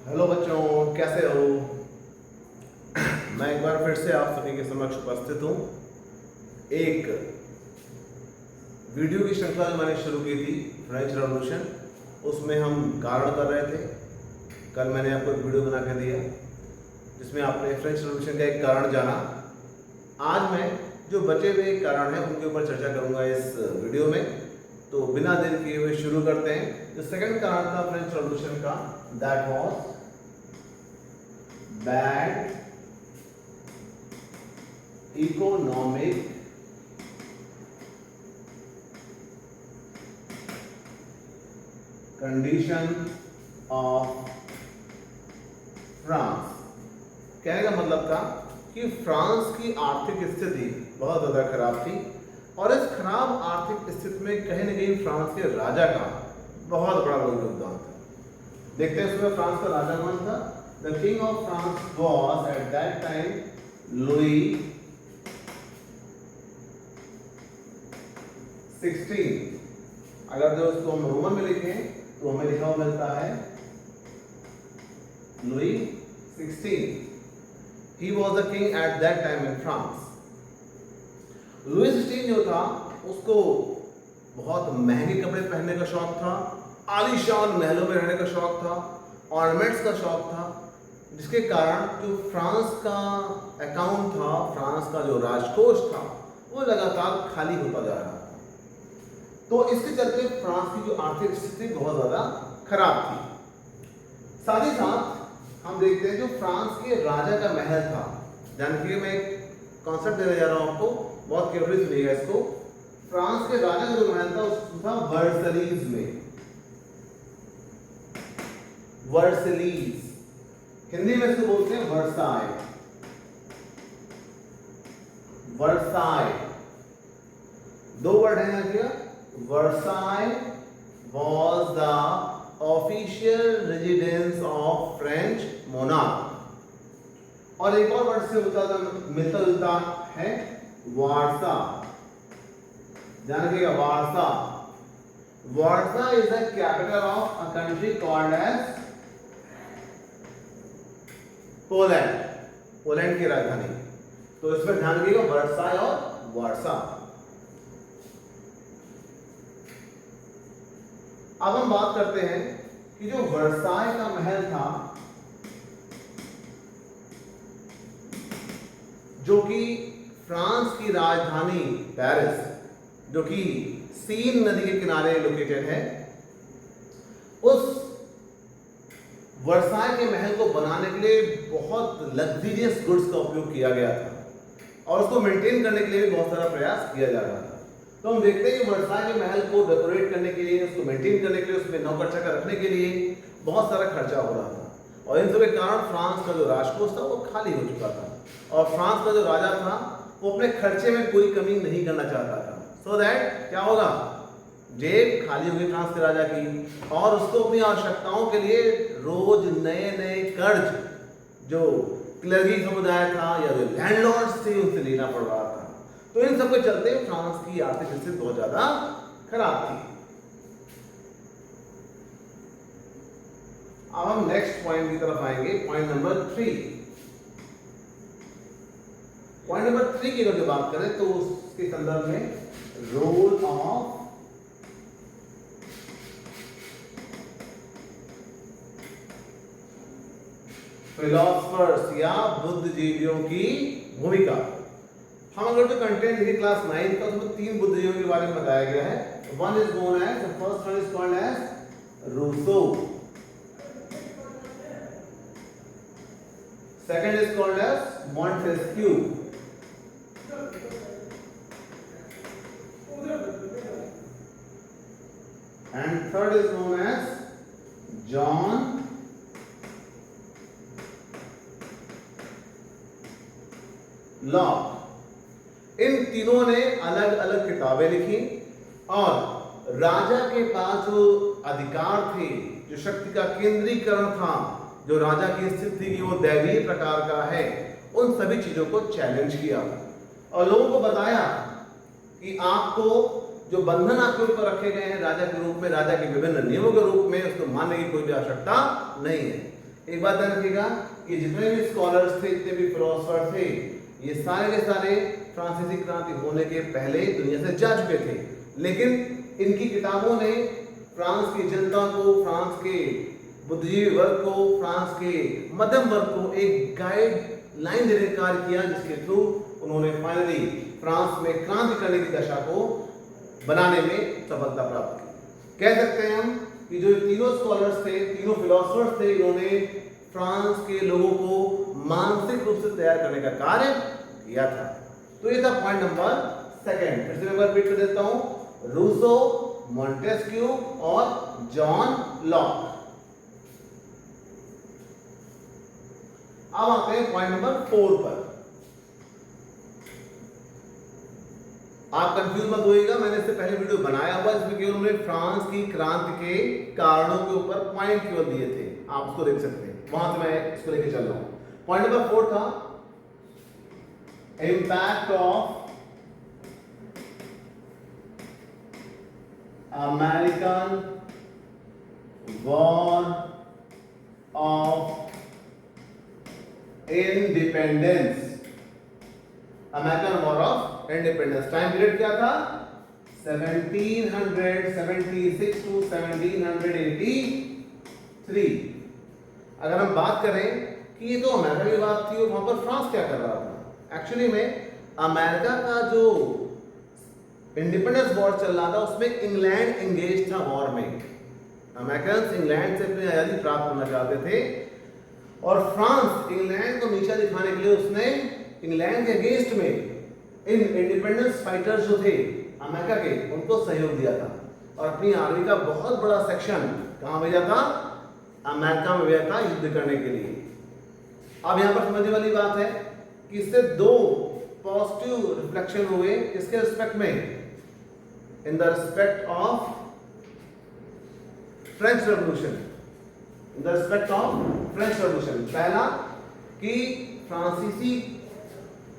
Hello बच्चों, कैसे हो? मैं एक बार फिर से आप सभी के समक्ष उपस्थित हूँ। एक वीडियो की श्रृंखला जो मैंने शुरू की थी फ्रेंच रेवोल्यूशन, उसमें हम कारण कर रहे थे। कल मैंने आपको एक वीडियो बना के दिया जिसमें आपने फ्रेंच रेवोल्यूशन का एक कारण जाना। आज मैं जो बचे हुए कारण हैं उनके ऊपर चर्चा करूंगा इस वीडियो में। तो बिना देर किए हुए शुरू करते हैं। जो सेकंड कारण था फ्रेंच रेवोल्यूशन का, that was bad economic condition of France. कहने का मतलब था कि फ्रांस की आर्थिक स्थिति बहुत ज़्यादा खराब थी और इस खराब आर्थिक स्थिति में कहीं न कहीं फ्रांस के राजा का बहुत बड़ा योगदान था। देखते हैं उसमें फ्रांस का राजा कौन था। The king of France was at that time Louis 16। अगर जो उसको हम रोमन में लिखें तो हमें लिखा हुआ मिलता है Louis 16। He was the king at that time in France. Louis 16 जो था उसको बहुत महंगे कपड़े पहनने का शौक था, आलीशान महलों में रहने का शौक था, ऑर्नामेंट्स का शौक था, जिसके कारण जो फ्रांस का अकाउंट था, फ्रांस का जो राजकोष था, वो लगातार खाली होता जा रहा था। तो इसके चलते फ्रांस की जो आर्थिक स्थिति बहुत ज्यादा खराब थी। साथ ही साथ हम देखते हैं जो फ्रांस के राजा का महल था। जानकी मैं एक कॉन्सेप्ट देने जा रहा हूं आपको, बहुत केयरफुली सुनिएगा इसको। फ्रांस के राजा का जो महल था उसको था वर्सलीज में। वर्सलीज हिंदी में इसको बोलते हैं वर्साय। वर्साय दो वर्ड है यहां किया। Versailles was the official residence of French monarch। और एक और वर्ड से मिलता जुलता है वारसा। ध्यान रखिएगा, Warsaw. Warsaw is the capital of a country called as Poland. Poland की राजधानी। तो इसमें ध्यान रखिएगा वर्साय और वारसा। अब हम बात करते हैं कि जो वर्साय का महल था, जो कि फ्रांस की राजधानी पेरिस, जो कि सीन नदी के किनारे लोकेटेड है, उस वर्साय के महल को बनाने के लिए बहुत लग्जरियस गुड्स का उपयोग किया गया था और उसको मेंटेन करने के लिए भी बहुत सारा प्रयास किया जा रहा था। तो हम देखते हैं कि वर्साय के महल को डेकोरेट करने के लिए, उसको मेंटेन करने के लिए, उसमें नौकर चाकर रखने के लिए बहुत सारा खर्चा हो रहा था। और इन सब के कारण फ्रांस का जो राजकोष था वो खाली हो चुका था और फ्रांस का जो राजा था वो अपने खर्चे में कोई कमी नहीं करना चाहता था। सो दैट क्या होगा, जेब खाली होगी फ्रांस के राजा की और उसको अपनी आवश्यकताओं के लिए रोज नए नए कर्ज जो क्लर्गी समुदाय था या जो लैंडलॉर्ड्स थे उनसे लेना पड़ रहा था। तो इन सब के चलते फ्रांस की आर्थिक स्थिति बहुत ज्यादा खराब थी। अब हम नेक्स्ट पॉइंट की तरफ आएंगे, पॉइंट नंबर 3। पॉइंट नंबर 3 की अगर बात करें तो उसके संदर्भ में रोल ऑफ फिलोसफर्स या बुद्धिजीवियों की भूमिका। हम अगर जो कंटेंट देखिए क्लास 9 का, उसमें 3 बुद्धिजीवियों के बारे में बताया गया है। One is known as, the first one is called as Rousseau, second is called as Montesquieu, and third is known as John Locke. इन तीनों ने अलग अलग किताबें लिखी और राजा के पास जो अधिकार थे, जो शक्ति का केंद्रीकरण था, जो राजा की स्थिति थी कि वो दैवीय प्रकार का है, उन सभी चीजों को चैलेंज किया और लोगों को बताया कि आपको जो बंधन आपके ऊपर रखे गए हैं राजा के रूप में, राजा के विभिन्न नियमों के रूप में, उसको मानने की कोई भी आवश्यकता नहीं है। एक बात ध्यान रखिएगा कि जितने भी स्कॉलर्स थे, जितने भी फिलोसोफर थे, ये सारे के सारे फ्रांसीसी क्रांति होने के पहले दुनिया से जा चुके थे, लेकिन इनकी किताबों ने फ्रांस की जनता को, फ्रांस के बुद्धिजीवी वर्ग को, फ्रांस के मध्यम वर्ग को एक गाइड लाइन देने का कार्य किया, जिसके थ्रू उन्होंने फाइनली फ्रांस में क्रांति करने की दशा को बनाने में सफलता प्राप्त की। कह सकते हैं हम कि जो तीनों स्कॉलर्स थे, तीनों फिलोसोफर्स थे, इन्होंने फ्रांस के लोगों को मानसिक रूप से तैयार करने का कार्य किया था। तो ये था पॉइंट नंबर सेकंड। फिर से मैं रिपीट कर देता हूं, रूसो, मॉन्टेस्क्यू और जॉन लॉक। अब आते हैं पॉइंट नंबर 4 पर। आप कंफ्यूज मत होइएगा, मैंने इससे पहले वीडियो बनाया हुआ जिसमें केवल हमने फ्रांस की क्रांति के कारणों के ऊपर पॉइंट केवल दिए थे, आप उसको देख सकते हैं, वहां से मैं इसको लेके चल रहा हूं। पॉइंट नंबर 4 था impact of American war of independence. American war of independence time period क्या था? 1776 टू 1783। अगर हम बात करें कि ये तो अमेरिका की बात थी और वहां पर फ्रांस क्या कर रहा था, एक्चुअली में अमेरिका का जो इंडिपेंडेंस वॉर चल रहा था उसमें इंग्लैंड एंगेज था वॉर में। अमेरिकन इंग्लैंड से अपनी आजादी प्राप्त करना चाहते थे और फ्रांस इंग्लैंड को नीचा दिखाने के लिए उसने इंग्लैंड के अगेंस्ट में इन इंडिपेंडेंस फाइटर्स जो थे अमेरिका के, उनको सहयोग दिया था और अपनी आर्मी का बहुत बड़ा सेक्शन कहां भेजा था? अमेरिका में भेजा था युद्ध करने के लिए। अब यहां पर समझने वाली बात है कि इससे दो पॉजिटिव रिफ्लेक्शन हुए इसके रिस्पेक्ट में, in the respect of French revolution. In the respect of French revolution, पहला कि फ्रांसीसी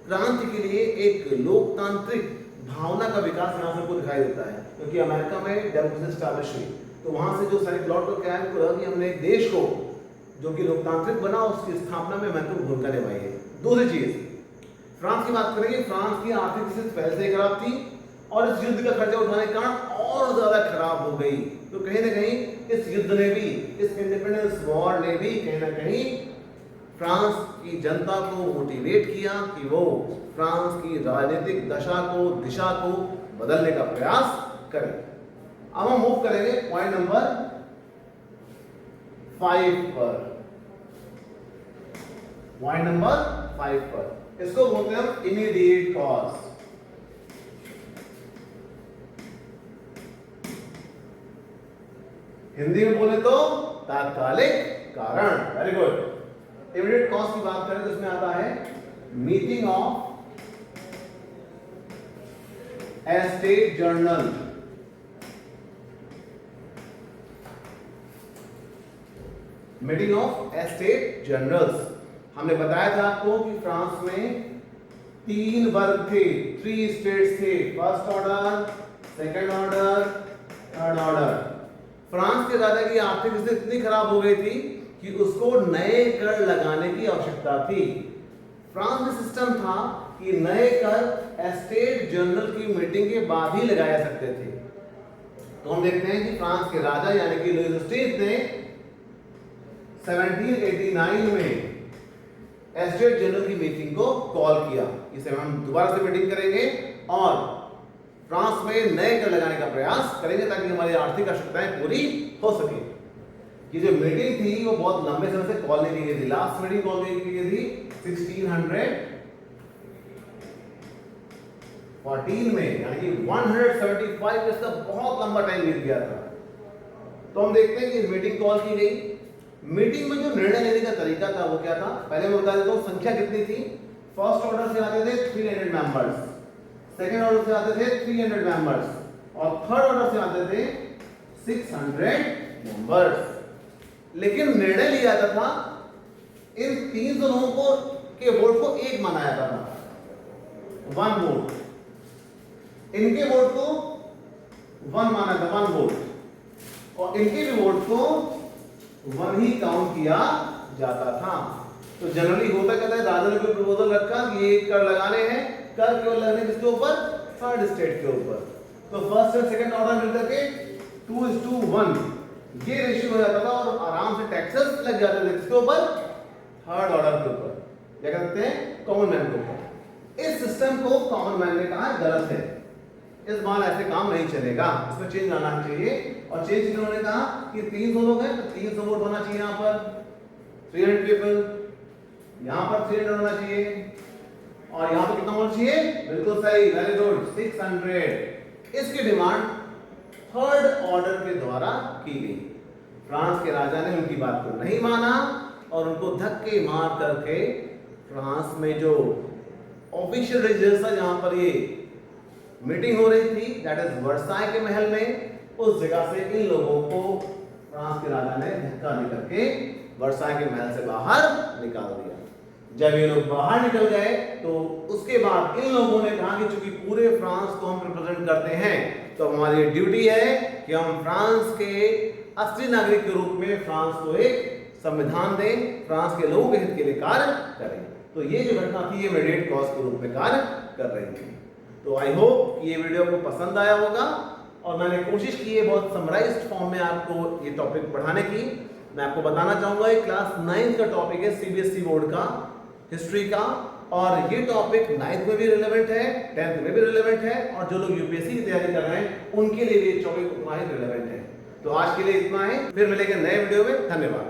क्रांति के लिए एक लोकतांत्रिक भावना का विकास यहां से दिखाई देता है, क्योंकि अमेरिका में डेमोक्रेसी स्टैब्लिश हुई, तो वहां से जो सारे प्लॉट को क्या है कि हमने एक देश को जो कि लोकतांत्रिक बना उसकी स्थापना में महत्वपूर्ण भूमिका निभाई है। दूसरी चीज, फ्रांस की बात करेंगे, फ्रांस की आर्थिक स्थिति पहले से खराब थी और इस युद्ध का खर्चा उठाने के कारण और ज्यादा खराब हो गई। तो कहीं ना कहीं इस युद्ध ने भी, इस इंडिपेंडेंस वॉर ने भी कहीं ना कहीं फ्रांस की जनता को मोटिवेट किया कि वो फ्रांस की राजनीतिक दशा को, दिशा को बदलने का प्रयास करें। अब हम मूव करेंगे पॉइंट नंबर 5 पर। पॉइंट नंबर 5 पर, इसको बोलते हैं हम इमीडिएट कॉज। हिंदी में बोले तो तात्कालिक कारण। Very good. इमीडिएट कॉज की बात करें तो इसमें आता है meeting of estate journal. Meeting of estate journals. हमने बताया था आपको कि फ्रांस में 3 वर्ग थे, 3 स्टेट्स थे, first order, second order, third order. France के राजा की आर्थिक स्थिति इतनी खराब हो गई थी कि उसको नए कर लगाने की आवश्यकता थी। फ्रांस में सिस्टम था कि नए कर एस्टेट जर्नल की मीटिंग के बाद ही लगाए जा सकते थे। तो हम देखते हैं कि फ्रांस के राजा यानी कि लुई XVI ने 1789 में एस्टेट जनरल की मीटिंग को कॉल किया। इसे हम दोबारा से मीटिंग करेंगे और फ्रांस में नए कर लगाने का प्रयास करेंगे ताकि हमारी आर्थिक आवश्यकताएं पूरी हो सके। ये जो मीटिंग थी वो बहुत लंबे समय से कॉल नहीं की गई थी। लास्ट मीटिंग कॉल की गई थी 1614 में, यानी कि 175 ईयर्स का बहुत लंबा टाइम बीत गया था। तो हम देखते हैं कि मीटिंग कॉल की गई। मीटिंग में जो निर्णय लेने का तरीका था वो क्या था, पहले मैं बता देता हूं संख्या कितनी थी। फर्स्ट ऑर्डर से आते थे 300 मेंबर्स, सेकंड ऑर्डर से आते थे 300 मेंबर्स और थर्ड ऑर्डर से आते थे 600 मेंबर्स। लेकिन निर्णय लिया जाता था, इन 300 लोगों को के वोट को एक माना जाता था, 1 वोट। इनके वोट को 1 माना था, 1 वोट, और इनके भी वोट को 1 ही काउंट किया जाता था। तो जनरली होता क्या था, राजा ने कोई प्रपोजल रखा कि ये कर लगाने हैं, कर केवल लगने किसके ऊपर, थर्ड स्टेट के ऊपर। तो फर्स्ट और सेकंड ऑर्डर मिलकर के 2:1 ये रेशियो हो जाता था और आराम से टैक्सेस लग जाते थे किसके ऊपर, थर्ड ऑर्डर के ऊपर, क्या कहते हैं, कॉमन मैन के ऊपर। इस सिस्टम को कॉमन मैन ने कहा गलत है, इस बार ऐसे काम नहीं चलेगा, इसमें चेंज आना चाहिए। और चेंज इन्होंने कहा कि 300 लोग हैं तो 300 वोट होना चाहिए, यहाँ पर 300 पीपल, यहाँ पर 300 होना चाहिए, और यहाँ पर कितना होना चाहिए, बिल्कुल सही, वेरी गुड, 600। इसकी डिमांड थर्ड ऑर्डर के द्वारा की गई। फ्रांस के राजा ने उनकी बात को नहीं माना और उनको धक्के मार करके फ्रांस में जो ऑफिशियल रेजिडेंस था जहां पर ये मीटिंग हो रही थी, दैट इज वर्साई के महल में, उस जगह से इन लोगों को फ्रांस के राजा ने धक्का देकर के वर्साई के महल से बाहर निकाल दिया। जब ये लोग बाहर निकल गए तो उसके बाद इन लोगों ने कहा कि चूंकि पूरे फ्रांस को हम रिप्रेजेंट करते हैं तो हमारी ड्यूटी है कि हम फ्रांस के असली नागरिक के रूप में फ्रांस को एक संविधान दें, फ्रांस के लोगों के हित के लिए कार्य करें। तो ये जो घटना थी ये मेडिएट कॉज के रूप में कार्य कर रही थी। तो आई होप कि ये वीडियो आपको पसंद आया होगा और मैंने कोशिश की है बहुत समराइज्ड फॉर्म में आपको ये टॉपिक पढ़ाने की। मैं आपको बताना चाहूंगा ये क्लास 9 का टॉपिक है सीबीएसई बोर्ड का हिस्ट्री का, और ये टॉपिक 9th में भी रिलेवेंट है, 10th में भी रिलेवेंट है, और जो लोग यूपीएससी की तैयारी कर रहे हैं उनके लिए भी ये टॉपिक उतना ही रिलेवेंट है। तो आज के लिए इतना है, फिर मिलेंगे नए वीडियो में, धन्यवाद।